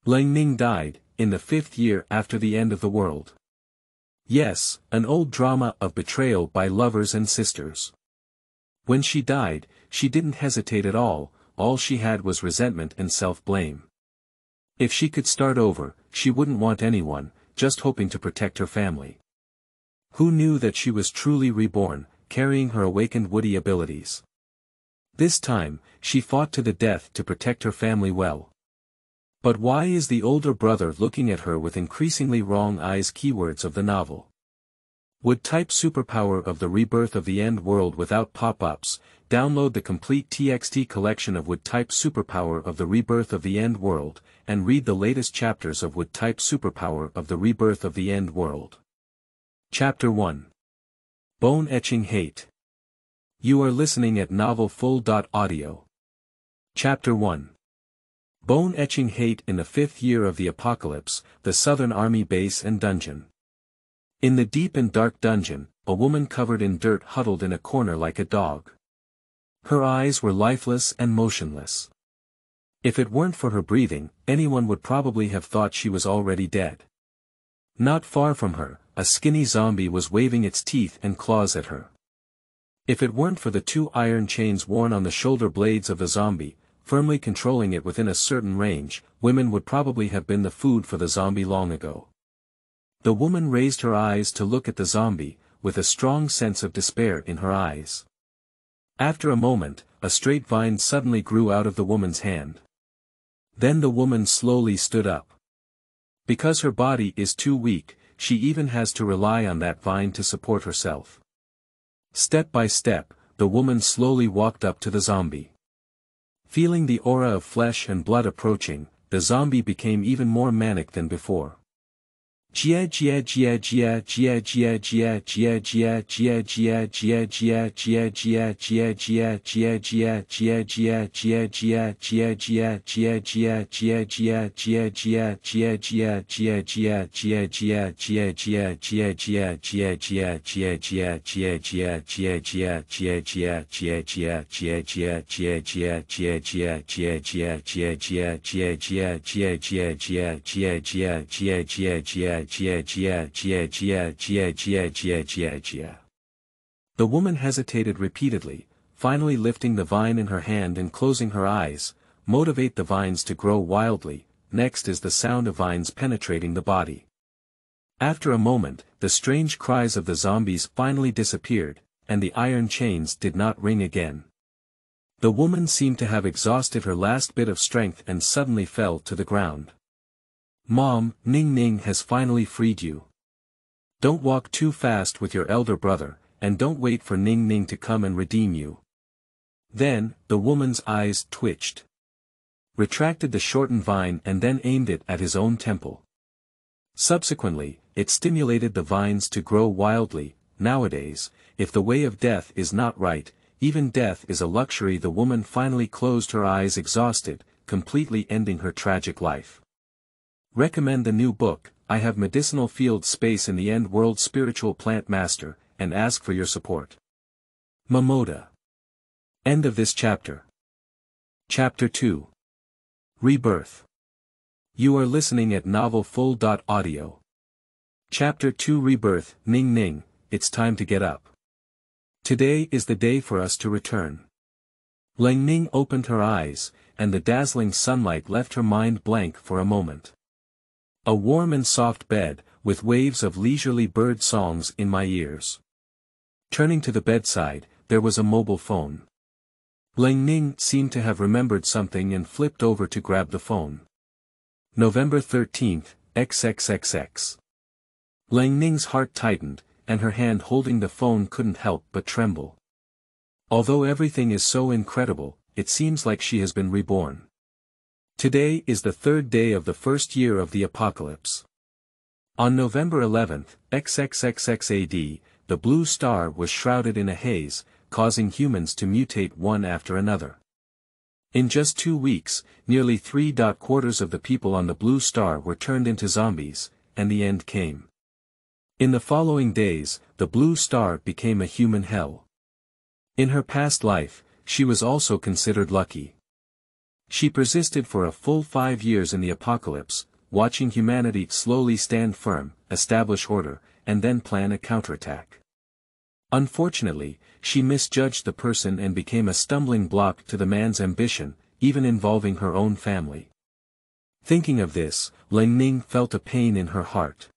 Leng Ning died, in the 5th year after the end of the world. Yes, an old drama of betrayal by lovers and sisters. When she died, she didn't hesitate at all she had was resentment and self-blame. If she could start over, she wouldn't want anyone, just hoping to protect her family. Who knew that she was truly reborn, carrying her awakened Woody abilities? This time, she fought to the death to protect her family well. But why is the older brother looking at her with increasingly wrong eyes? Keywords of the novel. Would type superpower of the rebirth of the end world without pop-ups. Download the complete TXT collection of Would type superpower of the rebirth of the end world, and read the latest chapters of Would type superpower of the rebirth of the end world. Chapter 1. Bone Etching Hate. You are listening at novelfull.audio. Chapter 1. Bone Etching Hate. In the 5th year of the apocalypse, the Southern Army base and dungeon. In the deep and dark dungeon, a woman covered in dirt huddled in a corner like a dog. Her eyes were lifeless and motionless. If it weren't for her breathing, anyone would probably have thought she was already dead. Not far from her, a skinny zombie was waving its teeth and claws at her. If it weren't for the 2 iron chains worn on the shoulder blades of the zombie, firmly controlling it within a certain range, women would probably have been the food for the zombie long ago. The woman raised her eyes to look at the zombie, with a strong sense of despair in her eyes. After a moment, a straight vine suddenly grew out of the woman's hand. Then the woman slowly stood up. Because her body is too weak, she even has to rely on that vine to support herself. Step by step, the woman slowly walked up to the zombie. Feeling the aura of flesh and blood approaching, the zombie became even more manic than before. The woman hesitated repeatedly, finally lifting the vine in her hand and closing her eyes. Motivate the vines to grow wildly. Next is the sound of vines penetrating the body. After a moment, the strange cries of the zombies finally disappeared, and the iron chains did not ring again. The woman seemed to have exhausted her last bit of strength and suddenly fell to the ground. Mom, Leng Ning has finally freed you. Don't walk too fast with your elder brother, and don't wait for Leng Ning to come and redeem you. Then, the woman's eyes twitched. Retracted the shortened vine and then aimed it at his own temple. Subsequently, it stimulated the vines to grow wildly. Nowadays, if the way of death is not right, even death is a luxury. The woman finally closed her eyes exhausted, completely ending her tragic life. Recommend the new book, I Have Medicinal Field Space in the End World Spiritual Plant Master, and ask for your support. Mamoda. End of this chapter. Chapter 2. Rebirth. You are listening at novelfull.audio. Chapter 2. Rebirth. Leng Ning, it's time to get up. Today is the day for us to return. Leng Ning opened her eyes, and the dazzling sunlight left her mind blank for a moment. A warm and soft bed, with waves of leisurely bird songs in my ears. Turning to the bedside, there was a mobile phone. Leng Ning seemed to have remembered something and flipped over to grab the phone. November 13th, XXXX. Leng Ning's heart tightened, and her hand holding the phone couldn't help but tremble. Although everything is so incredible, it seems like she has been reborn. Today is the 3rd day of the 1st year of the apocalypse. On November 11th, XXXX AD, the blue star was shrouded in a haze, causing humans to mutate one after another. In just 2 weeks, nearly 3/4 of the people on the blue star were turned into zombies, and the end came. In the following days, the blue star became a human hell. In her past life, she was also considered lucky. She persisted for a full 5 years in the apocalypse, watching humanity slowly stand firm, establish order, and then plan a counterattack. Unfortunately, she misjudged the person and became a stumbling block to the man's ambition, even involving her own family. Thinking of this, Leng Ning felt a pain in her heart.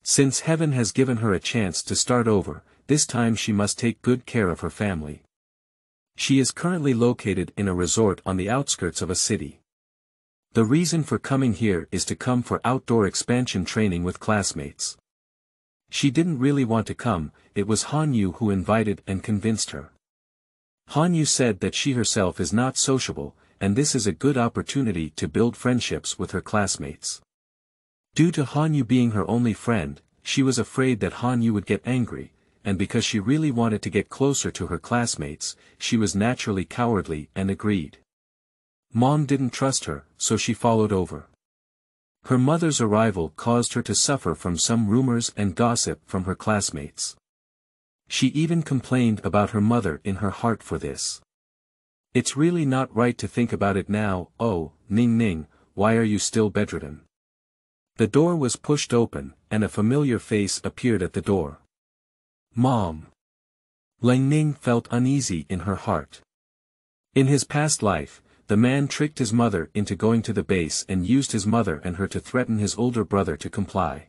Since heaven has given her a chance to start over, this time she must take good care of her family. She is currently located in a resort on the outskirts of a city. The reason for coming here is to come for outdoor expansion training with classmates. She didn't really want to come, it was Han Yu who invited and convinced her. Han Yu said that she herself is not sociable, and this is a good opportunity to build friendships with her classmates. Due to Han Yu being her only friend, she was afraid that Han Yu would get angry, and because she really wanted to get closer to her classmates, she was naturally cowardly and agreed. Mom didn't trust her, so she followed over. Her mother's arrival caused her to suffer from some rumors and gossip from her classmates. She even complained about her mother in her heart for this. It's really not right to think about it now. Oh, Ning Ning, why are you still bedridden? The door was pushed open, and a familiar face appeared at the door. Mom. Leng Ning felt uneasy in her heart. In his past life, the man tricked his mother into going to the base and used his mother and her to threaten his older brother to comply.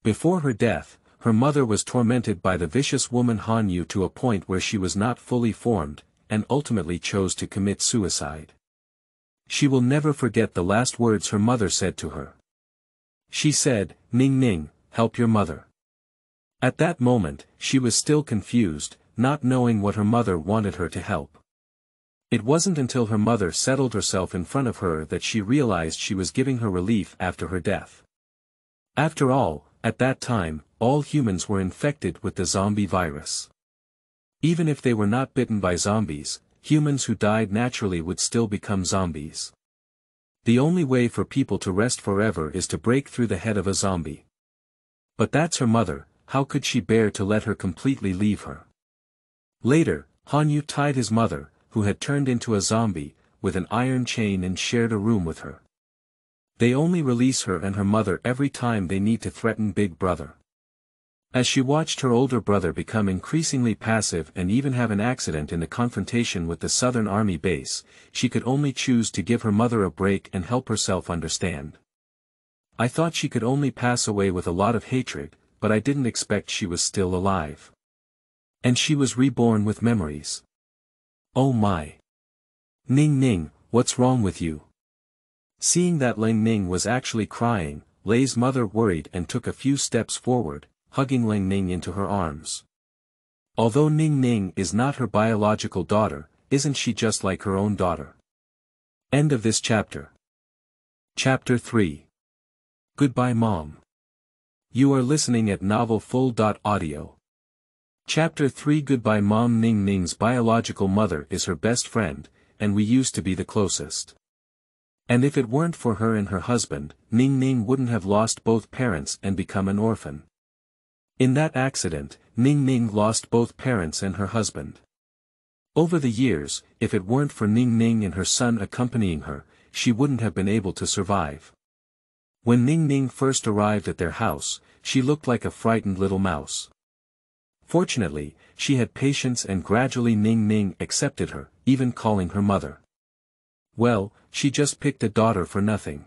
Before her death, her mother was tormented by the vicious woman Han Yu to a point where she was not fully formed, and ultimately chose to commit suicide. She will never forget the last words her mother said to her. She said, "Ning Ning, help your mother." At that moment, she was still confused, not knowing what her mother wanted her to help. It wasn't until her mother settled herself in front of her that she realized she was giving her relief after her death. After all, at that time, all humans were infected with the zombie virus. Even if they were not bitten by zombies, humans who died naturally would still become zombies. The only way for people to rest forever is to break through the head of a zombie. But that's her mother, how could she bear to let her completely leave her? Later, Han Yu tied his mother, who had turned into a zombie, with an iron chain and shared a room with her. They only release her and her mother every time they need to threaten Big Brother. As she watched her older brother become increasingly passive and even have an accident in the confrontation with the Southern Army base, she could only choose to give her mother a break and help herself understand. I thought she could only pass away with a lot of hatred, but I didn't expect she was still alive. And she was reborn with memories. Oh my. Ning Ning, what's wrong with you? Seeing that Leng Ning was actually crying, Lei's mother worried and took a few steps forward, hugging Leng Ning into her arms. Although Ning Ning is not her biological daughter, isn't she just like her own daughter? End of this chapter. Chapter 3. Goodbye Mom. You are listening at novelfull.audio. Chapter 3. Goodbye Mom. Ning Ning's biological mother is her best friend, and we used to be the closest. And if it weren't for her and her husband, Ning Ning wouldn't have lost both parents and become an orphan. In that accident, Ning Ning lost both parents and her husband. Over the years, if it weren't for Ning Ning and her son accompanying her, she wouldn't have been able to survive. When Ning Ning first arrived at their house, she looked like a frightened little mouse. Fortunately, she had patience and gradually Ning Ning accepted her, even calling her mother. Well, she just picked a daughter for nothing.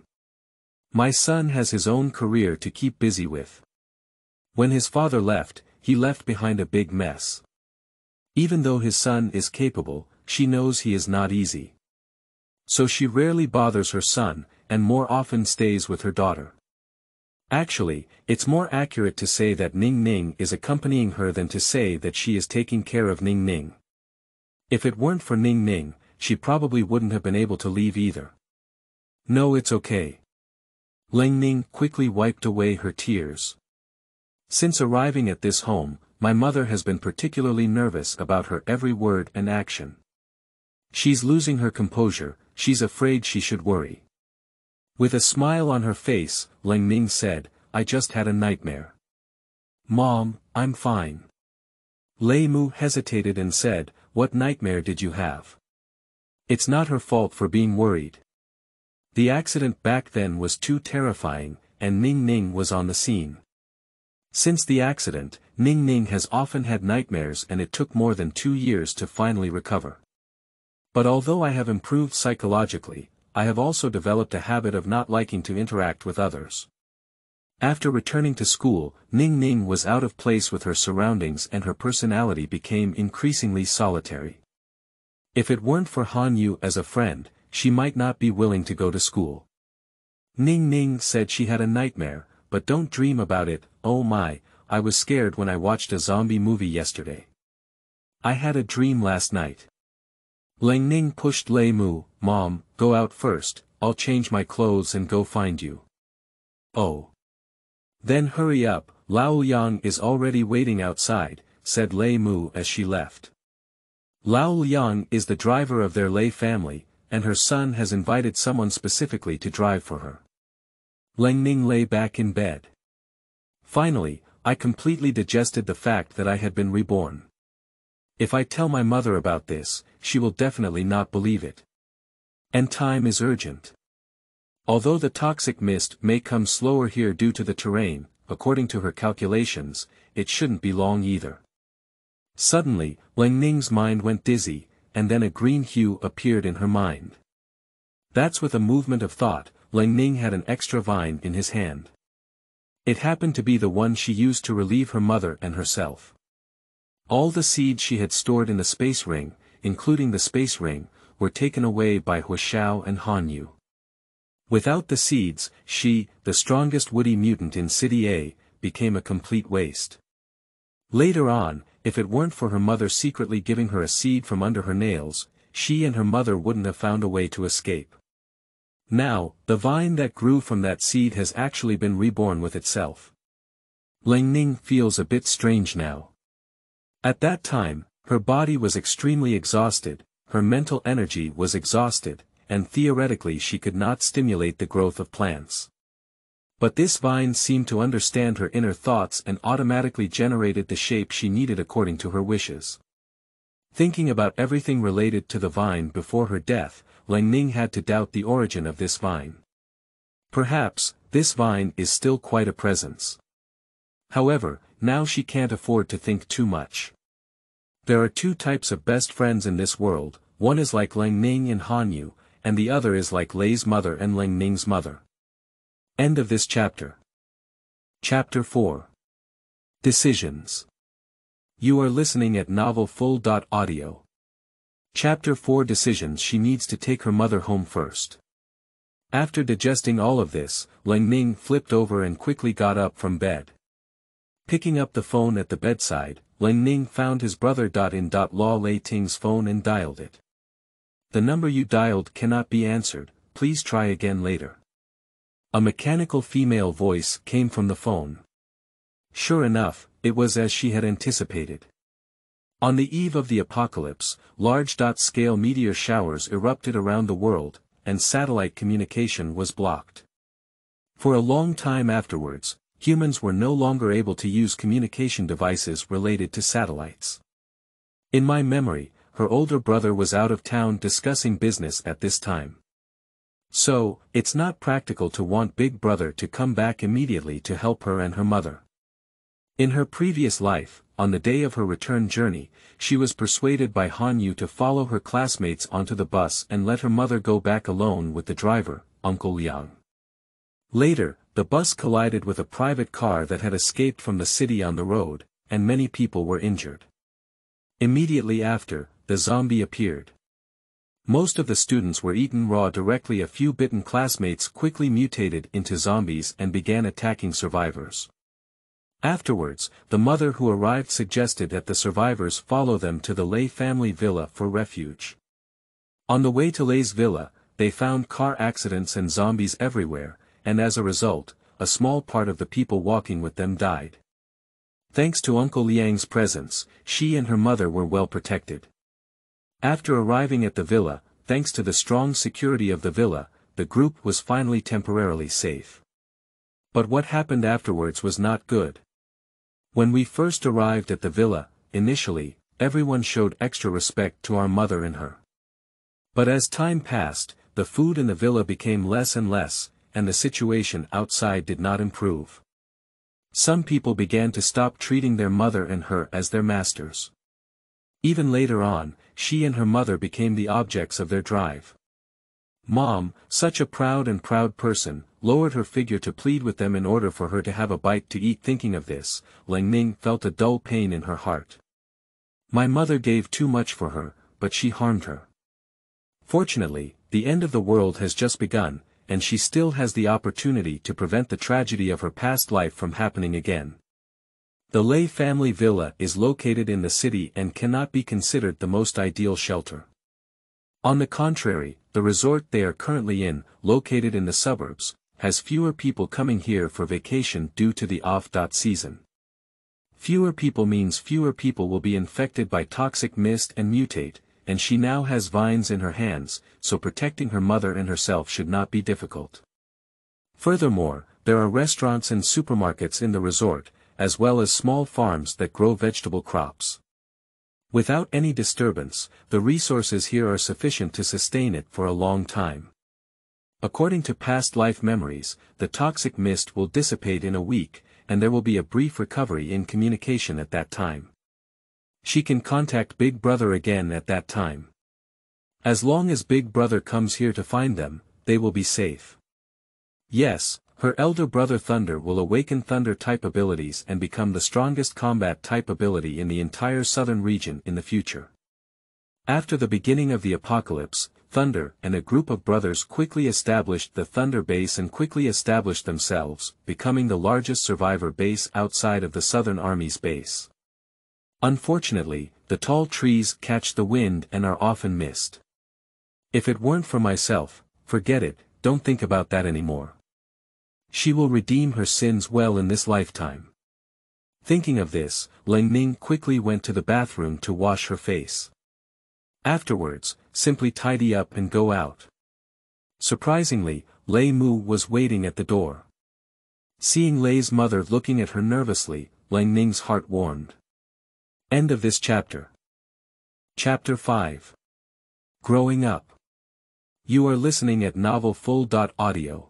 My son has his own career to keep busy with. When his father left, he left behind a big mess. Even though his son is capable, she knows he is not easy. So she rarely bothers her son, and more often stays with her daughter. Actually, it's more accurate to say that Ning Ning is accompanying her than to say that she is taking care of Ning Ning. If it weren't for Ning Ning, she probably wouldn't have been able to leave either. No, it's okay. Leng Ning quickly wiped away her tears. Since arriving at this home, my mother has been particularly nervous about her every word and action. She's losing her composure, she's afraid she should worry. With a smile on her face, Leng Ning said, I just had a nightmare. Mom, I'm fine. Lei Mu hesitated and said, what nightmare did you have? It's not her fault for being worried. The accident back then was too terrifying, and Leng Ning was on the scene. Since the accident, Leng Ning has often had nightmares and it took more than 2 years to finally recover. But although I have improved psychologically, I have also developed a habit of not liking to interact with others. After returning to school, Leng Ning was out of place with her surroundings and her personality became increasingly solitary. If it weren't for Han Yu as a friend, she might not be willing to go to school. Leng Ning said she had a nightmare, but don't dream about it. Oh my, I was scared when I watched a zombie movie yesterday. I had a dream last night. Leng Ning pushed Lei Mu. Mom, go out first, I'll change my clothes and go find you. Oh. Then hurry up, Lao Yang is already waiting outside, said Lei Mu as she left. Lao Yang is the driver of their Lei family, and her son has invited someone specifically to drive for her. Leng Ning lay back in bed. Finally, I completely digested the fact that I had been reborn. If I tell my mother about this, she will definitely not believe it. And time is urgent. Although the toxic mist may come slower here due to the terrain, according to her calculations, it shouldn't be long either. Suddenly, Leng Ning's mind went dizzy, and then a green hue appeared in her mind. That's with a movement of thought, Leng Ning had an extra vine in his hand. It happened to be the one she used to relieve her mother and herself. All the seeds she had stored in the space ring, including the space ring, were taken away by Hu Xiao and Han Yu. Without the seeds, she, the strongest woody mutant in City A, became a complete waste. Later on, if it weren't for her mother secretly giving her a seed from under her nails, she and her mother wouldn't have found a way to escape. Now, the vine that grew from that seed has actually been reborn with itself. Leng Ning feels a bit strange now. At that time, her body was extremely exhausted, her mental energy was exhausted, and theoretically she could not stimulate the growth of plants. But this vine seemed to understand her inner thoughts and automatically generated the shape she needed according to her wishes. Thinking about everything related to the vine before her death, Leng Ning had to doubt the origin of this vine. Perhaps, this vine is still quite a presence. However, now she can't afford to think too much. There are 2 types of best friends in this world, one is like Leng Ning and Han Yu, and the other is like Lei's mother and Leng Ning's mother. End of this chapter. Chapter 4. Decisions. You are listening at novelfull.audio. Chapter 4 Decisions. She needs to take her mother home first. After digesting all of this, Leng Ning flipped over and quickly got up from bed. Picking up the phone at the bedside, Leng Ning found his brother in Law Lei Ting's phone and dialed it. The number you dialed cannot be answered, please try again later. A mechanical female voice came from the phone. Sure enough, it was as she had anticipated. On the eve of the apocalypse, large-scale meteor showers erupted around the world, and satellite communication was blocked. For a long time afterwards, humans were no longer able to use communication devices related to satellites. In my memory, her older brother was out of town discussing business at this time. So, it's not practical to want Big Brother to come back immediately to help her and her mother. In her previous life, on the day of her return journey, she was persuaded by Han Yu to follow her classmates onto the bus and let her mother go back alone with the driver, Uncle Liang. Later, the bus collided with a private car that had escaped from the city on the road, and many people were injured. Immediately after, the zombie appeared. Most of the students were eaten raw directly. A few bitten classmates quickly mutated into zombies and began attacking survivors. Afterwards, the mother who arrived suggested that the survivors follow them to the Lei family villa for refuge. On the way to Lei's villa, they found car accidents and zombies everywhere, and as a result, a small part of the people walking with them died. Thanks to Uncle Liang's presence, she and her mother were well protected. After arriving at the villa, thanks to the strong security of the villa, the group was finally temporarily safe. But what happened afterwards was not good. When we first arrived at the villa, initially, everyone showed extra respect to our mother and her. But as time passed, the food in the villa became less and less, and the situation outside did not improve. Some people began to stop treating their mother and her as their masters. Even later on, she and her mother became the objects of their drive. Mom, such a proud person, lowered her figure to plead with them in order for her to have a bite to eat. Thinking of this, Leng Ning felt a dull pain in her heart. My mother gave too much for her, but she harmed her. Fortunately, the end of the world has just begun, and she still has the opportunity to prevent the tragedy of her past life from happening again. The Lei family villa is located in the city and cannot be considered the most ideal shelter. On the contrary, the resort they are currently in, located in the suburbs, has fewer people coming here for vacation due to the off-season. Fewer people means fewer people will be infected by toxic mist and mutate, and she now has vines in her hands, so protecting her mother and herself should not be difficult. Furthermore, there are restaurants and supermarkets in the resort, as well as small farms that grow vegetable crops. Without any disturbance, the resources here are sufficient to sustain it for a long time. According to past life memories, the toxic mist will dissipate in a week, and there will be a brief recovery in communication at that time. She can contact Big Brother again at that time. As long as Big Brother comes here to find them, they will be safe. Yes, her elder brother Thunder will awaken Thunder-type abilities and become the strongest combat-type ability in the entire southern region in the future. After the beginning of the apocalypse, Thunder and a group of brothers quickly established the Thunder base and quickly established themselves, becoming the largest survivor base outside of the Southern Army's base. Unfortunately, the tall trees catch the wind and are often missed. If it weren't for myself, forget it, don't think about that anymore. She will redeem her sins well in this lifetime. Thinking of this, Leng Ning quickly went to the bathroom to wash her face. Afterwards, simply tidy up and go out. Surprisingly, Lei Mu was waiting at the door. Seeing Lei's mother looking at her nervously, Leng Ning's heart warmed. End of this chapter. Chapter 5. Growing Up. You are listening at novelfull.audio.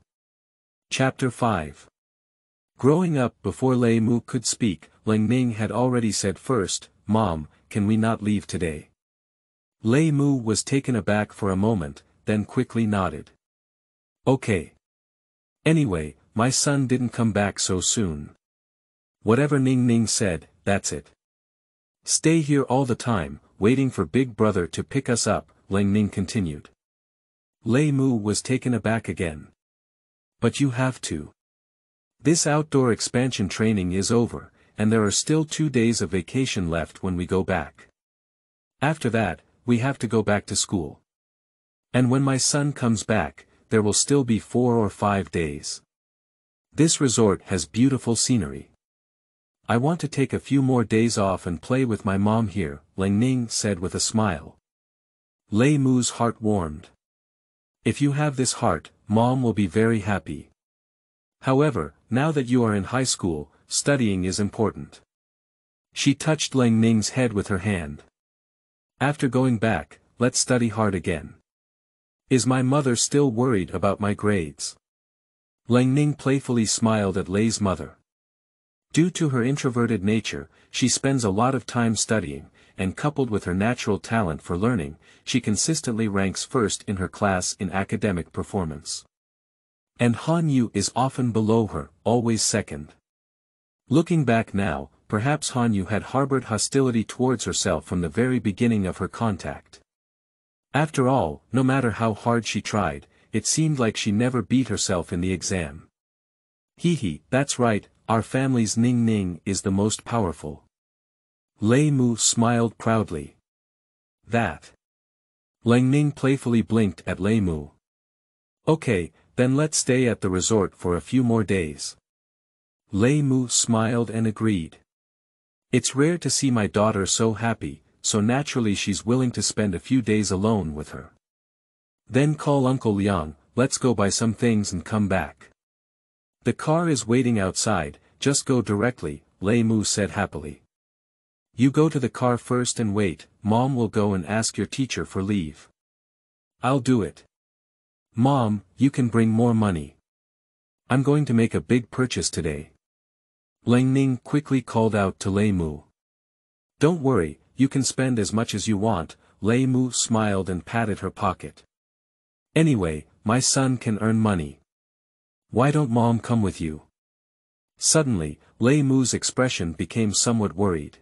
Chapter 5. Growing up. Before Lei Mu could speak, Leng Ning had already said first, "Mom, can we not leave today?" Lei Mu was taken aback for a moment, then quickly nodded. Okay. Anyway, my son didn't come back so soon. Whatever Ning Ning said, that's it. Stay here all the time, waiting for Big Brother to pick us up, Leng Ning continued. Lei Mu was taken aback again. But you have to. This outdoor expansion training is over, and there are still 2 days of vacation left when we go back. After that, we have to go back to school. And when my son comes back, there will still be 4 or 5 days. This resort has beautiful scenery. I want to take a few more days off and play with my mom here, Leng Ning said with a smile. Lei Mu's heart warmed. If you have this heart, Mom will be very happy. However, now that you are in high school, studying is important. She touched Leng Ning's head with her hand. After going back, let's study hard again. Is my mother still worried about my grades? Leng Ning playfully smiled at Lei's mother. Due to her introverted nature, she spends a lot of time studying, and coupled with her natural talent for learning, she consistently ranks first in her class in academic performance. And Han Yu is often below her, always second. Looking back now, perhaps Han Yu had harbored hostility towards herself from the very beginning of her contact. After all, no matter how hard she tried, it seemed like she never beat herself in the exam. Hee, that's right, our family's Ning Ning is the most powerful. Lei Mu smiled proudly. That. Leng Ning playfully blinked at Lei Mu. Okay, then let's stay at the resort for a few more days. Lei Mu smiled and agreed. It's rare to see my daughter so happy, so naturally she's willing to spend a few days alone with her. Then call Uncle Liang, let's go buy some things and come back. The car is waiting outside, just go directly, Lei Mu said happily. You go to the car first and wait, Mom will go and ask your teacher for leave. I'll do it. Mom, you can bring more money. I'm going to make a big purchase today. Leng Ning quickly called out to Lei Mu. Don't worry, you can spend as much as you want. Lei Mu smiled and patted her pocket. Anyway, my son can earn money. Why don't Mom come with you? Suddenly, Lei Mu's expression became somewhat worried.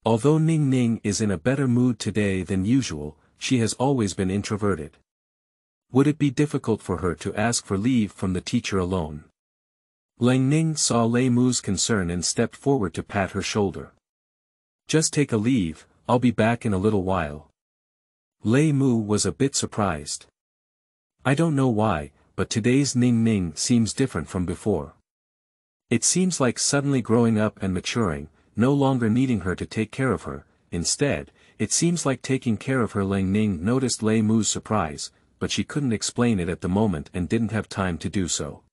Although Ning Ning is in a better mood today than usual, she has always been introverted. Would it be difficult for her to ask for leave from the teacher alone? Leng Ning saw Lei Mu's concern and stepped forward to pat her shoulder. Just take a leave, I'll be back in a little while. Lei Mu was a bit surprised. I don't know why, but today's Ning Ning seems different from before. It seems like suddenly growing up and maturing, no longer needing her to take care of her. Instead, it seems like taking care of her. Leng Ning noticed Lei Mu's surprise, but she couldn't explain it at the moment and didn't have time to do so.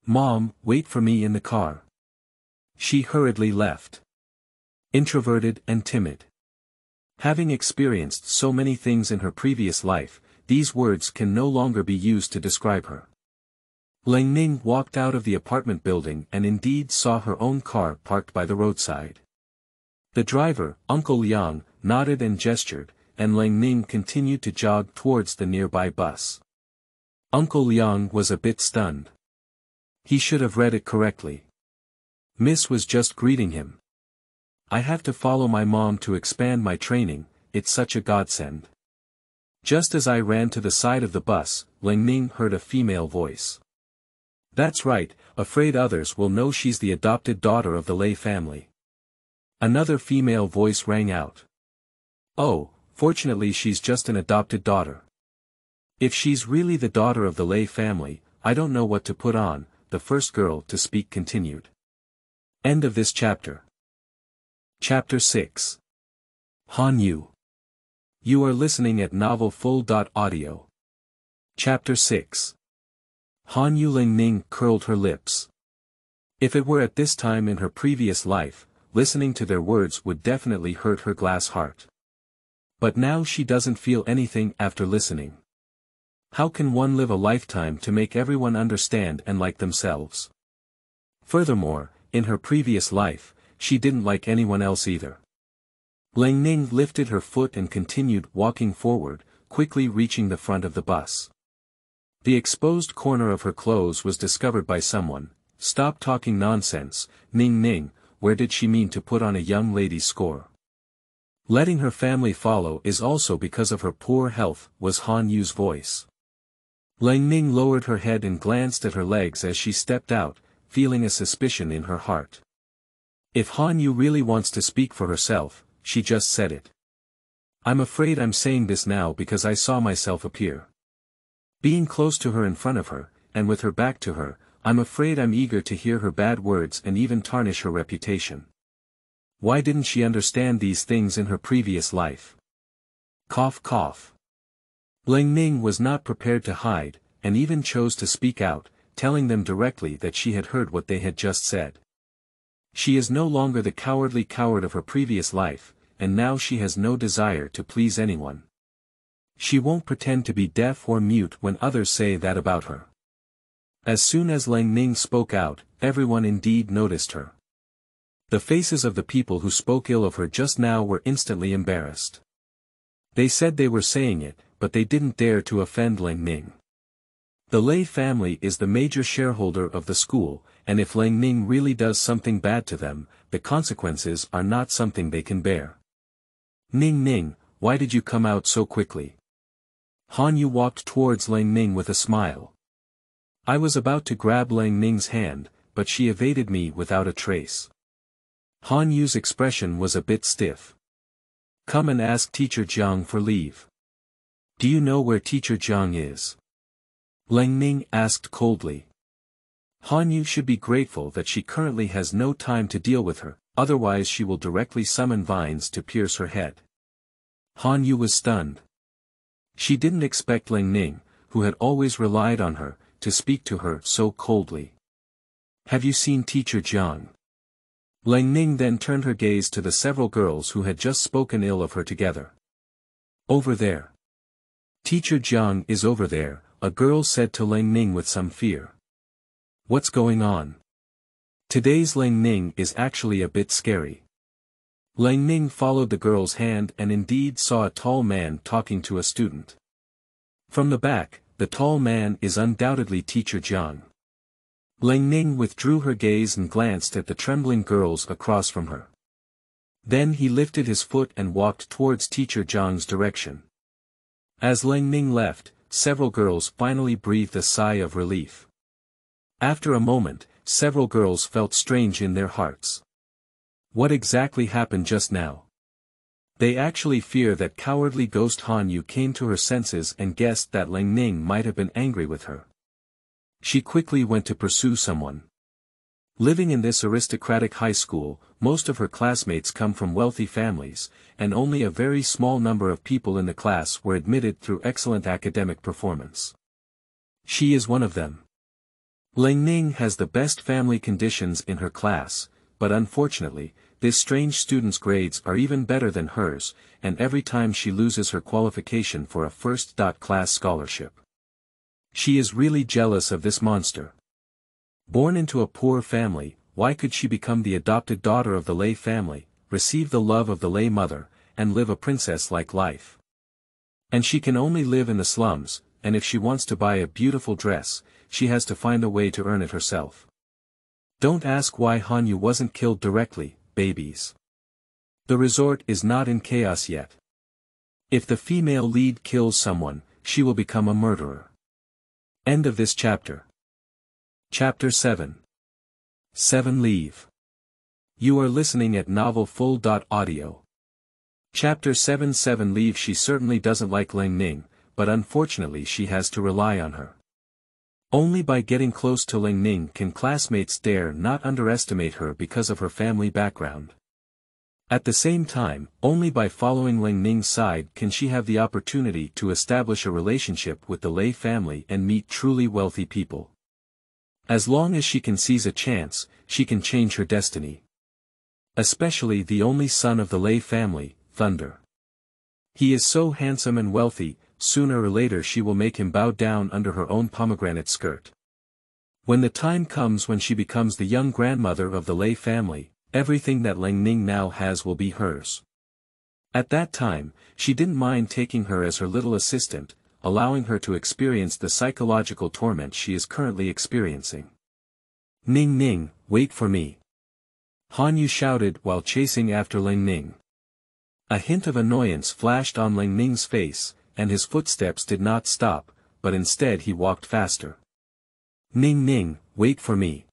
Mom, wait for me in the car. She hurriedly left. Introverted and timid. Having experienced so many things in her previous life, these words can no longer be used to describe her. Leng Ning walked out of the apartment building and indeed saw her own car parked by the roadside. The driver, Uncle Liang, nodded and gestured, and Leng Ning continued to jog towards the nearby bus. Uncle Liang was a bit stunned. He should have read it correctly. Miss was just greeting him. I have to follow my mom to expand my training, it's such a godsend. Just as I ran to the side of the bus, Leng Ning heard a female voice. That's right, afraid others will know she's the adopted daughter of the Lei family. Another female voice rang out. Oh, fortunately she's just an adopted daughter. If she's really the daughter of the Lei family, I don't know what to put on, the first girl to speak continued. End of this chapter. Chapter 6. Han Yu. You are listening at novelfull.audio. Chapter 6. Han Yu. Leng Ning curled her lips. If it were at this time in her previous life, listening to their words would definitely hurt her glass heart. But now she doesn't feel anything after listening. How can one live a lifetime to make everyone understand and like themselves? Furthermore, in her previous life, she didn't like anyone else either. Leng Ning lifted her foot and continued walking forward, quickly reaching the front of the bus. The exposed corner of her clothes was discovered by someone. Stop talking nonsense, Ning Ning, where did she mean to put on a young lady's score? Letting her family follow is also because of her poor health, was Han Yu's voice. Leng Ning lowered her head and glanced at her legs as she stepped out, feeling a suspicion in her heart. If Han Yu really wants to speak for herself, she just said it. I'm afraid I'm saying this now because I saw myself appear. Being close to her in front of her, and with her back to her, I'm afraid I'm eager to hear her bad words and even tarnish her reputation. Why didn't she understand these things in her previous life? Cough cough. Leng Ning was not prepared to hide, and even chose to speak out, telling them directly that she had heard what they had just said. She is no longer the cowardly coward of her previous life, and now she has no desire to please anyone. She won't pretend to be deaf or mute when others say that about her. As soon as Leng Ning spoke out, everyone indeed noticed her. The faces of the people who spoke ill of her just now were instantly embarrassed. They said they were saying it, but they didn't dare to offend Leng Ning. The Lei family is the major shareholder of the school, and if Leng Ning really does something bad to them, the consequences are not something they can bear. Ning Ning, why did you come out so quickly? Han Yu walked towards Leng Ning with a smile. I was about to grab Leng Ning's hand, but she evaded me without a trace. Han Yu's expression was a bit stiff. Come and ask Teacher Jiang for leave. Do you know where Teacher Jiang is? Leng Ning asked coldly. Han Yu should be grateful that she currently has no time to deal with her, otherwise she will directly summon vines to pierce her head. Han Yu was stunned. She didn't expect Leng Ning, who had always relied on her, to speak to her so coldly. Have you seen Teacher Jiang? Leng Ning then turned her gaze to the several girls who had just spoken ill of her together. Over there. Teacher Jiang is over there, a girl said to Leng Ning with some fear. What's going on? Today's Leng Ning is actually a bit scary. Leng Ning followed the girl's hand and indeed saw a tall man talking to a student. From the back, the tall man is undoubtedly Teacher Jiang. Leng Ning withdrew her gaze and glanced at the trembling girls across from her. Then he lifted his foot and walked towards Teacher Jiang's direction. As Leng Ning left, several girls finally breathed a sigh of relief. After a moment, several girls felt strange in their hearts. What exactly happened just now? They actually fear that cowardly ghost Han Yu came to her senses and guessed that Leng Ning might have been angry with her. She quickly went to pursue someone. Living in this aristocratic high school, most of her classmates come from wealthy families, and only a very small number of people in the class were admitted through excellent academic performance. She is one of them. Leng Ning has the best family conditions in her class, but unfortunately, this strange student's grades are even better than hers, and every time she loses her qualification for a first-class scholarship. She is really jealous of this monster. Born into a poor family, why could she become the adopted daughter of the Lei family, receive the love of the Lei mother, and live a princess-like life? And she can only live in the slums, and if she wants to buy a beautiful dress, she has to find a way to earn it herself. Don't ask why Han Yu wasn't killed directly, babies. The resort is not in chaos yet. If the female lead kills someone, she will become a murderer. End of this chapter. Chapter 7. 7 Leave. You are listening at Novel Full.audio. Chapter 7 Leave. She certainly doesn't like Leng Ning, but unfortunately she has to rely on her. Only by getting close to Leng Ning can classmates dare not underestimate her because of her family background. At the same time, only by following Leng Ning's side can she have the opportunity to establish a relationship with the Lei family and meet truly wealthy people. As long as she can seize a chance, she can change her destiny. Especially the only son of the Lei family, Thunder. He is so handsome and wealthy, sooner or later she will make him bow down under her own pomegranate skirt. When the time comes when she becomes the young grandmother of the Lei family, everything that Leng Ning now has will be hers. At that time, she didn't mind taking her as her little assistant, allowing her to experience the psychological torment she is currently experiencing. Ning Ning, wait for me. Han Yu shouted while chasing after Leng Ning. A hint of annoyance flashed on Leng Ning's face, and his footsteps did not stop, but instead he walked faster. Ning Ning, wait for me.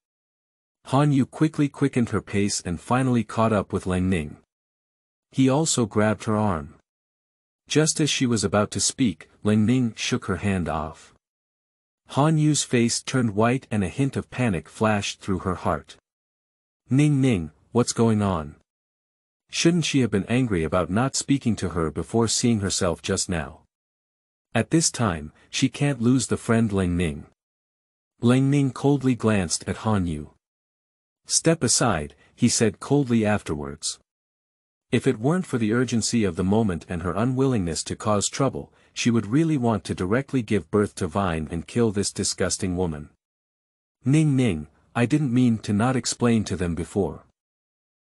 Han Yu quickly quickened her pace and finally caught up with Leng Ning. He also grabbed her arm. Just as she was about to speak, Leng Ning shook her hand off. Han Yu's face turned white and a hint of panic flashed through her heart. Ning Ning, what's going on? Shouldn't she have been angry about not speaking to her before seeing herself just now? At this time, she can't lose the friend Leng Ning. Leng Ning coldly glanced at Han Yu. Step aside, he said coldly afterwards. If it weren't for the urgency of the moment and her unwillingness to cause trouble, she would really want to directly give birth to Vine and kill this disgusting woman. Ning Ning, I didn't mean to not explain to them before.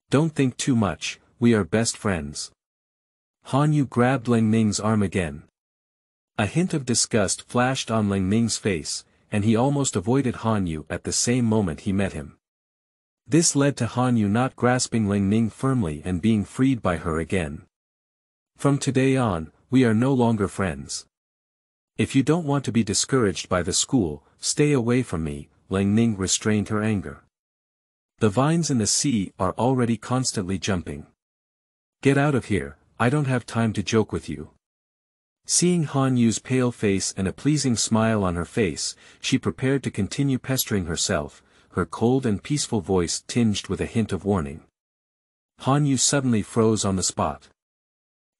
Don't think too much, we are best friends. Han Yu grabbed Leng Ning's arm again. A hint of disgust flashed on Leng Ning's face, and he almost avoided Han Yu at the same moment he met him. This led to Han Yu not grasping Leng Ning firmly and being freed by her again. From today on, we are no longer friends. If you don't want to be discouraged by the school, stay away from me, Leng Ning restrained her anger. The vines in the sea are already constantly jumping. Get out of here, I don't have time to joke with you. Seeing Han Yu's pale face and a pleasing smile on her face, she prepared to continue pestering herself, her cold and peaceful voice tinged with a hint of warning. Han Yu suddenly froze on the spot.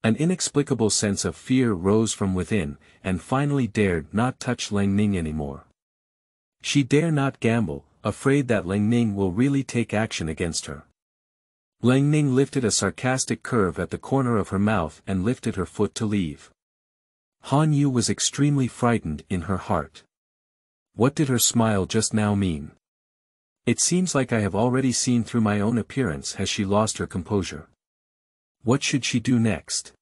An inexplicable sense of fear rose from within, and finally dared not touch Leng Ning anymore. She dare not gamble, afraid that Leng Ning will really take action against her. Leng Ning lifted a sarcastic curve at the corner of her mouth and lifted her foot to leave. Han Yu was extremely frightened in her heart. What did her smile just now mean? It seems like I have already seen through my own appearance. Has she lost her composure? What should she do next?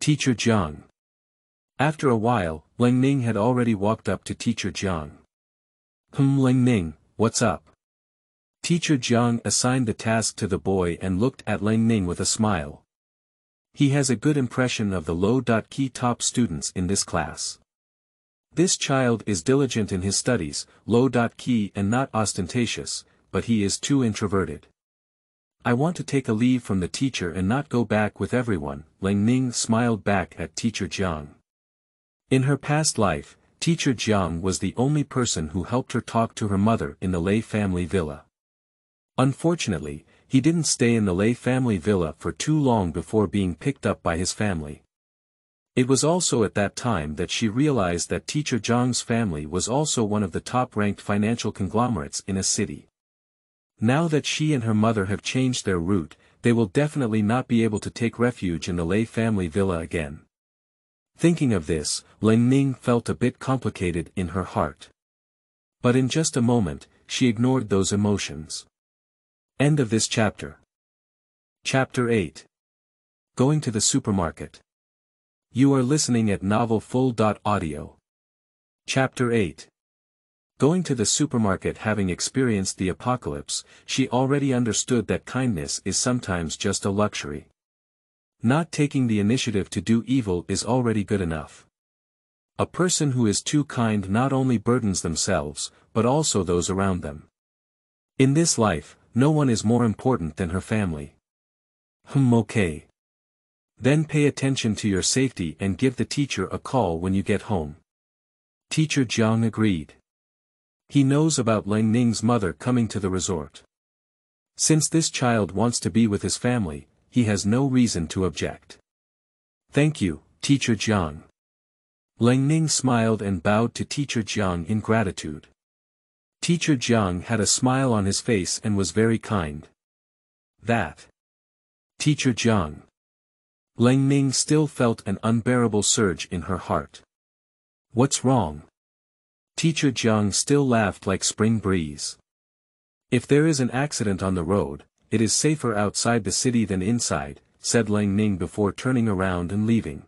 Teacher Jiang. After a while, Leng Ning had already walked up to Teacher Jiang. Leng Ning, what's up? Teacher Jiang assigned the task to the boy and looked at Leng Ning with a smile. He has a good impression of the low-key top students in this class. This child is diligent in his studies, low-key and not ostentatious, but he is too introverted. I want to take a leave from the teacher and not go back with everyone. Leng Ning smiled back at Teacher Jiang. In her past life, Teacher Jiang was the only person who helped her talk to her mother in the Lei family villa. Unfortunately, he didn't stay in the Lei family villa for too long before being picked up by his family. It was also at that time that she realized that Teacher Jiang's family was also one of the top-ranked financial conglomerates in a city. Now that she and her mother have changed their route, they will definitely not be able to take refuge in the Lei family villa again. Thinking of this, Leng Ning felt a bit complicated in her heart. But in just a moment, she ignored those emotions. End of this chapter. Chapter 8. Going to the supermarket. You are listening at novelfull.audio. Chapter 8. Going to the supermarket. Having experienced the apocalypse, she already understood that kindness is sometimes just a luxury. Not taking the initiative to do evil is already good enough. A person who is too kind not only burdens themselves, but also those around them. In this life, no one is more important than her family. Okay. Then pay attention to your safety and give the teacher a call when you get home. Teacher Jiang agreed. He knows about Leng Ning's mother coming to the resort. Since this child wants to be with his family, he has no reason to object. Thank you, Teacher Jiang. Leng Ning smiled and bowed to Teacher Jiang in gratitude. Teacher Jiang had a smile on his face and was very kind. That. Teacher Jiang. Leng Ning still felt an unbearable surge in her heart. What's wrong? Teacher Jiang still laughed like spring breeze. If there is an accident on the road, it is safer outside the city than inside, said Leng Ning before turning around and leaving.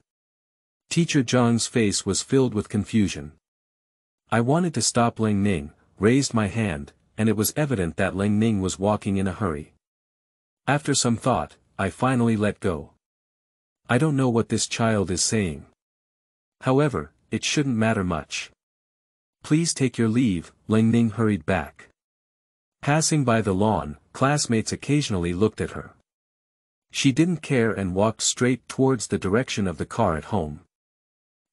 Teacher Jiang's face was filled with confusion. I wanted to stop Leng Ning, raised my hand, and it was evident that Leng Ning was walking in a hurry. After some thought, I finally let go. I don't know what this child is saying. However, it shouldn't matter much. Please take your leave, Leng Ning hurried back. Passing by the lawn, classmates occasionally looked at her. She didn't care and walked straight towards the direction of the car at home.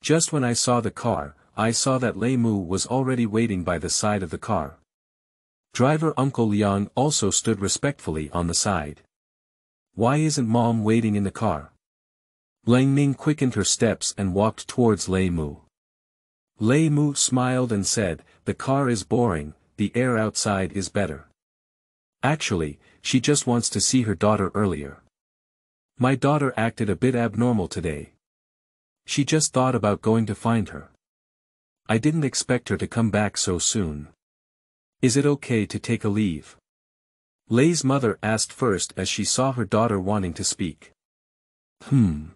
Just when I saw the car, I saw that Lei Mu was already waiting by the side of the car. Driver Uncle Liang also stood respectfully on the side. Why isn't Mom waiting in the car? Leng Ning quickened her steps and walked towards Lei Mu. Lei Mu smiled and said, the car is boring, the air outside is better. Actually, she just wants to see her daughter earlier. My daughter acted a bit abnormal today. She just thought about going to find her. I didn't expect her to come back so soon. Is it okay to take a leave? Lei's mother asked first as she saw her daughter wanting to speak. Leng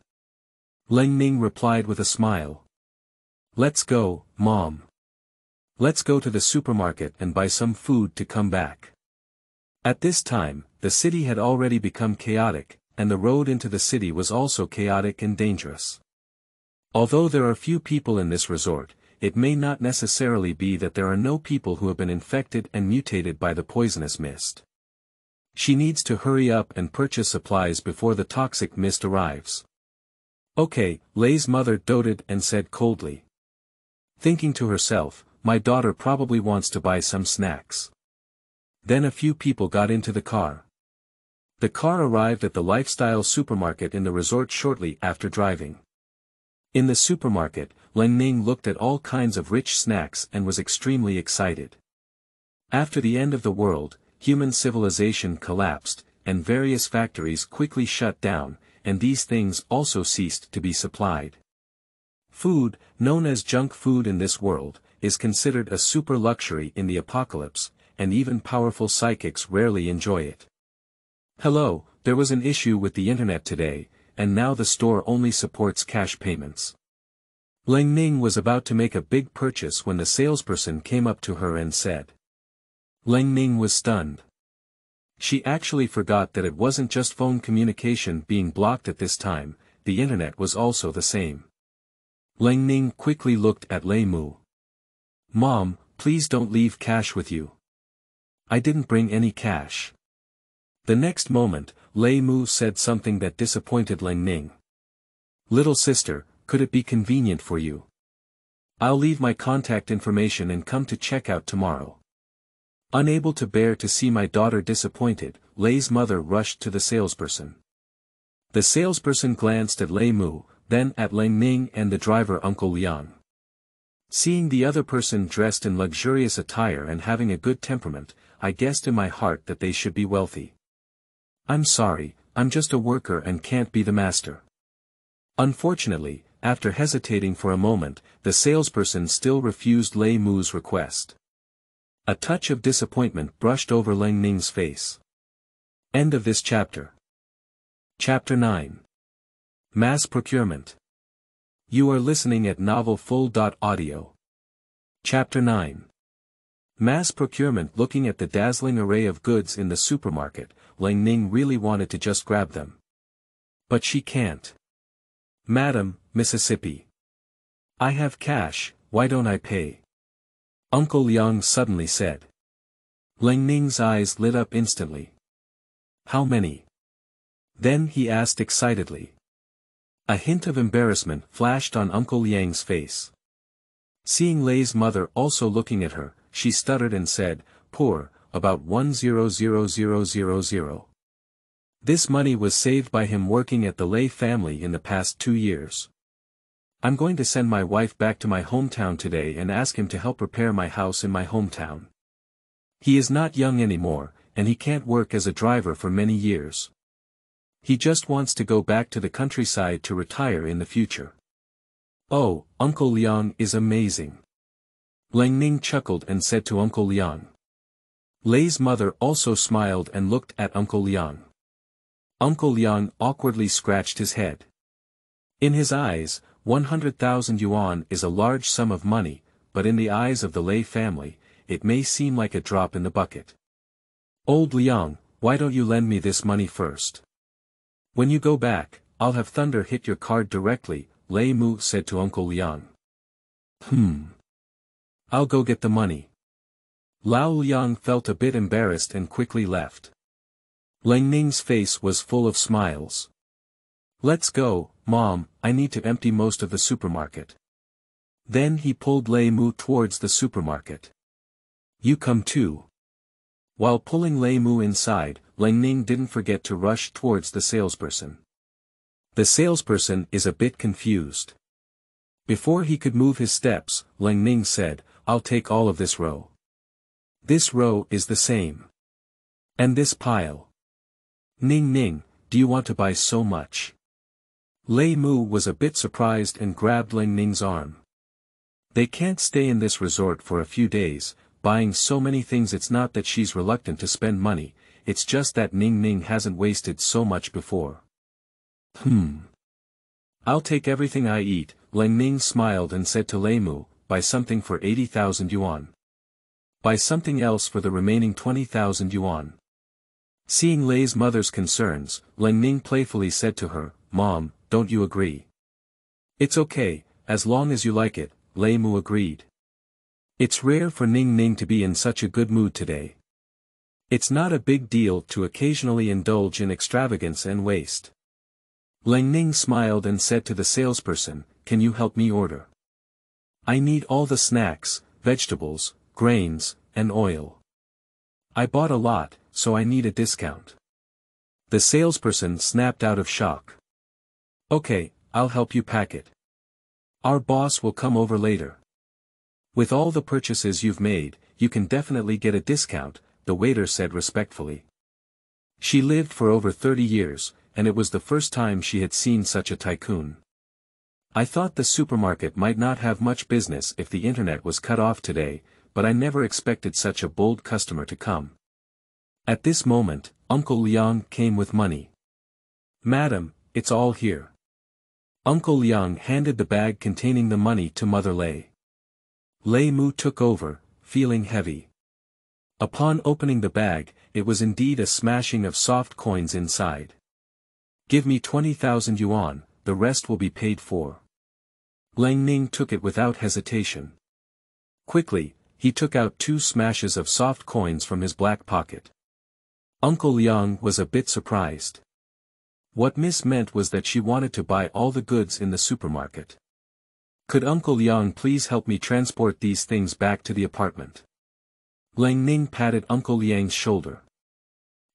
Ning replied with a smile. Let's go, Mom. Let's go to the supermarket and buy some food to come back. At this time, the city had already become chaotic, and the road into the city was also chaotic and dangerous. Although there are few people in this resort, it may not necessarily be that there are no people who have been infected and mutated by the poisonous mist. She needs to hurry up and purchase supplies before the toxic mist arrives. Okay, Lei's mother doted and said coldly. Thinking to herself, my daughter probably wants to buy some snacks. Then a few people got into the car. The car arrived at the lifestyle supermarket in the resort shortly after driving. In the supermarket, Leng Ning looked at all kinds of rich snacks and was extremely excited. After the end of the world, human civilization collapsed, and various factories quickly shut down, and these things also ceased to be supplied. Food, known as junk food in this world, is considered a super luxury in the apocalypse, and even powerful psychics rarely enjoy it. Hello, there was an issue with the internet today, and now the store only supports cash payments. Leng Ning was about to make a big purchase when the salesperson came up to her and said. Leng Ning was stunned. She actually forgot that it wasn't just phone communication being blocked at this time, the internet was also the same. Leng Ning quickly looked at Lei Mu. Mom, please don't leave cash with you. I didn't bring any cash. The next moment, Lei Mu said something that disappointed Leng Ning. Little sister, could it be convenient for you? I'll leave my contact information and come to check out tomorrow. Unable to bear to see my daughter disappointed, Lei's mother rushed to the salesperson. The salesperson glanced at Lei Mu, then at Leng Ning and the driver Uncle Liang. Seeing the other person dressed in luxurious attire and having a good temperament, I guessed in my heart that they should be wealthy. I'm sorry, I'm just a worker and can't be the master. Unfortunately, after hesitating for a moment, the salesperson still refused Lei Mu's request. A touch of disappointment brushed over Leng Ning's face. End of this chapter. Chapter 9. Mass Procurement. You are listening at novelfull.audio. Chapter 9. Mass procurement. Looking at the dazzling array of goods in the supermarket, Leng Ning really wanted to just grab them. But she can't. Madam, Mississippi. I have cash, why don't I pay? Uncle Liang suddenly said. Leng Ning's eyes lit up instantly. How many? Then he asked excitedly. A hint of embarrassment flashed on Uncle Liang's face. Seeing Lei's mother also looking at her, she stuttered and said, Poor, about 100,000. This money was saved by him working at the Lei family in the past 2 years. I'm going to send my wife back to my hometown today and ask him to help repair my house in my hometown. He is not young anymore, and he can't work as a driver for many years. He just wants to go back to the countryside to retire in the future. Oh, Uncle Liang is amazing. Leng Ning chuckled and said to Uncle Liang. Lei's mother also smiled and looked at Uncle Liang. Uncle Liang awkwardly scratched his head. In his eyes, 100,000 yuan is a large sum of money, but in the eyes of the Lei family, it may seem like a drop in the bucket. Old Liang, why don't you lend me this money first? When you go back, I'll have thunder hit your card directly, Lei Mu said to Uncle Liang. I'll go get the money. Lao Liang felt a bit embarrassed and quickly left. Leng Ning's face was full of smiles. Let's go, Mom, I need to empty most of the supermarket. Then he pulled Lei Mu towards the supermarket. You come too. While pulling Lei Mu inside, Leng Ning didn't forget to rush towards the salesperson. The salesperson is a bit confused. Before he could move his steps, Leng Ning said, I'll take all of this row. This row is the same. And this pile. Ning Ning, do you want to buy so much? Lei Mu was a bit surprised and grabbed Leng Ning's arm. They can't stay in this resort for a few days, buying so many things. It's not that she's reluctant to spend money, it's just that Ning Ning hasn't wasted so much before. I'll take everything I eat, Leng Ning smiled and said to Lei Mu, buy something for 80,000 yuan. Buy something else for the remaining 20,000 yuan. Seeing Lei's mother's concerns, Leng Ning playfully said to her, Mom, don't you agree? It's okay, as long as you like it, Lei Mu agreed. It's rare for Ning Ning to be in such a good mood today. It's not a big deal to occasionally indulge in extravagance and waste. Leng Ning smiled and said to the salesperson, Can you help me order? I need all the snacks, vegetables, grains, and oil. I bought a lot, so I need a discount. The salesperson snapped out of shock. Okay, I'll help you pack it. Our boss will come over later. With all the purchases you've made, you can definitely get a discount, the waiter said respectfully. She lived for over 30 years, and it was the first time she had seen such a tycoon. I thought the supermarket might not have much business if the internet was cut off today, but I never expected such a bold customer to come. At this moment, Uncle Liang came with money. Madam, it's all here. Uncle Liang handed the bag containing the money to Mother Lei. Lei Mu took over, feeling heavy. Upon opening the bag, it was indeed a smashing of soft coins inside. Give me 20,000 yuan, the rest will be paid for. Leng Ning took it without hesitation. Quickly, he took out 2 smashes of soft coins from his black pocket. Uncle Liang was a bit surprised. What Miss meant was that she wanted to buy all the goods in the supermarket. Could Uncle Liang please help me transport these things back to the apartment? Leng Ning patted Uncle Liang's shoulder.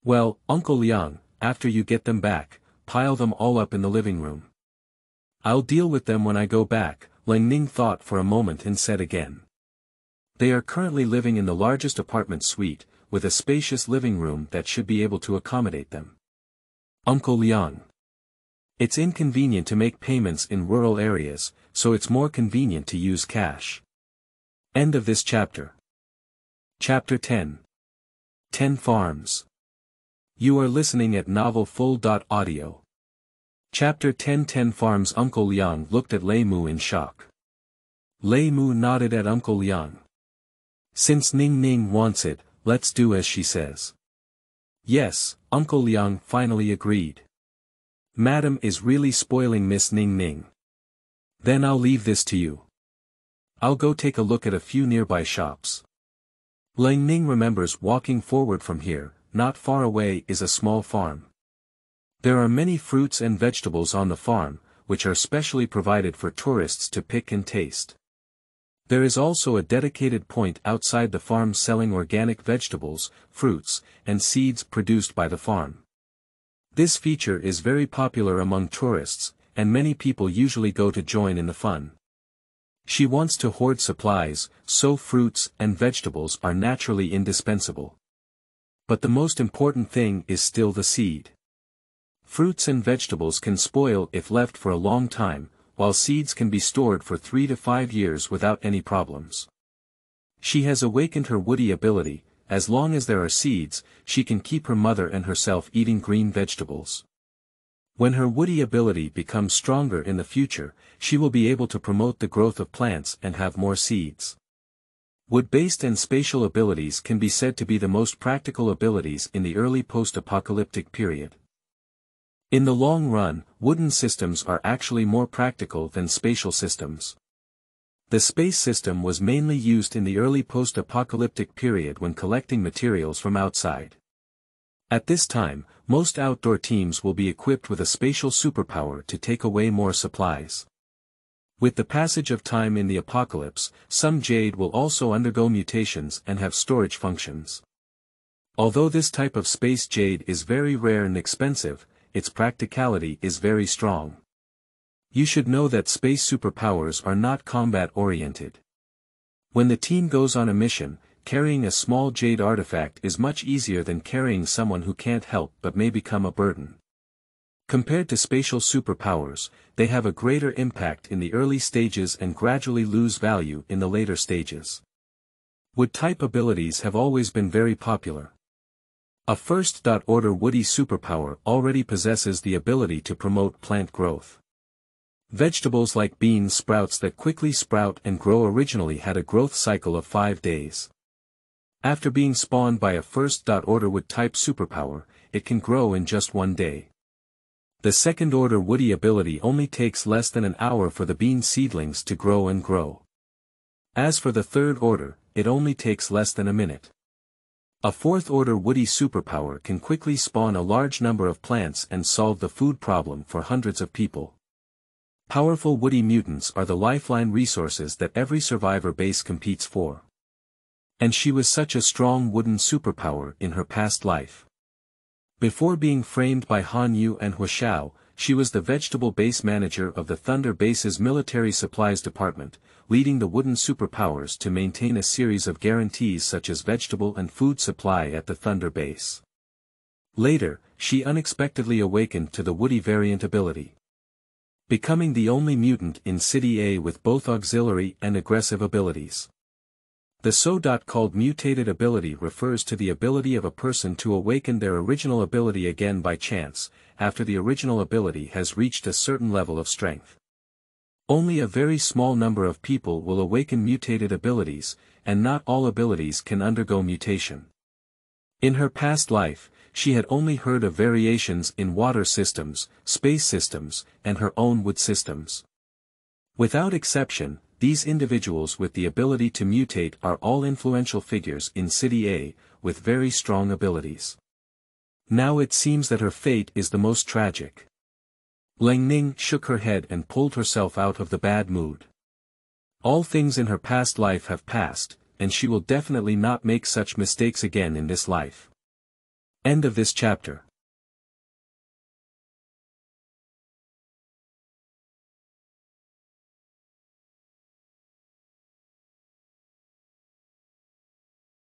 Well, Uncle Liang, after you get them back, pile them all up in the living room. I'll deal with them when I go back, Leng Ning thought for a moment and said again. They are currently living in the largest apartment suite, with a spacious living room that should be able to accommodate them. Uncle Liang. It's inconvenient to make payments in rural areas, so it's more convenient to use cash. End of this chapter. Chapter 10. 10 Farms. You are listening at novelfull.audio. Chapter 10 10 Farms. Uncle Liang looked at Lei Mu in shock. Lei Mu nodded at Uncle Liang. Since Ning Ning wants it, let's do as she says. Yes, Uncle Liang finally agreed. Madam is really spoiling Miss Ning Ning. Then I'll leave this to you. I'll go take a look at a few nearby shops. Leng Ning remembers walking forward from here, not far away is a small farm. There are many fruits and vegetables on the farm, which are specially provided for tourists to pick and taste. There is also a dedicated point outside the farm selling organic vegetables, fruits, and seeds produced by the farm. This feature is very popular among tourists, and many people usually go to join in the fun. She wants to hoard supplies, so fruits and vegetables are naturally indispensable. But the most important thing is still the seed. Fruits and vegetables can spoil if left for a long time, while seeds can be stored for 3 to 5 years without any problems. She has awakened her woody ability. As long as there are seeds, she can keep her mother and herself eating green vegetables. When her woody ability becomes stronger in the future, she will be able to promote the growth of plants and have more seeds. Wood-based and spatial abilities can be said to be the most practical abilities in the early post-apocalyptic period. In the long run, wooden systems are actually more practical than spatial systems. The space system was mainly used in the early post-apocalyptic period when collecting materials from outside. At this time, most outdoor teams will be equipped with a spatial superpower to take away more supplies. With the passage of time in the apocalypse, some jade will also undergo mutations and have storage functions. Although this type of space jade is very rare and expensive, its practicality is very strong. You should know that space superpowers are not combat-oriented. When the team goes on a mission, carrying a small jade artifact is much easier than carrying someone who can't help but may become a burden. Compared to spatial superpowers, they have a greater impact in the early stages and gradually lose value in the later stages. Wood-type abilities have always been very popular. A first-order woody superpower already possesses the ability to promote plant growth. Vegetables like bean sprouts that quickly sprout and grow originally had a growth cycle of 5 days. After being spawned by a first-order wood-type superpower, it can grow in just 1 day. The second-order woody ability only takes less than an hour for the bean seedlings to grow and grow. As for the third order, it only takes less than a minute. A fourth-order woody superpower can quickly spawn a large number of plants and solve the food problem for hundreds of people. Powerful woody mutants are the lifeline resources that every survivor base competes for. And she was such a strong wooden superpower in her past life. Before being framed by Han Yu and Huashao, she was the vegetable base manager of the Thunder Base's military supplies department, leading the wooden superpowers to maintain a series of guarantees such as vegetable and food supply at the Thunder Base. Later, she unexpectedly awakened to the woody variant ability. Becoming the only mutant in City A with both auxiliary and aggressive abilities. The so-called mutated ability refers to the ability of a person to awaken their original ability again by chance, after the original ability has reached a certain level of strength. Only a very small number of people will awaken mutated abilities, and not all abilities can undergo mutation. In her past life, she had only heard of variations in water systems, space systems, and her own wood systems. Without exception, these individuals with the ability to mutate are all influential figures in City A, with very strong abilities. Now it seems that her fate is the most tragic. Leng Ning shook her head and pulled herself out of the bad mood. All things in her past life have passed, and she will definitely not make such mistakes again in this life. End of this chapter.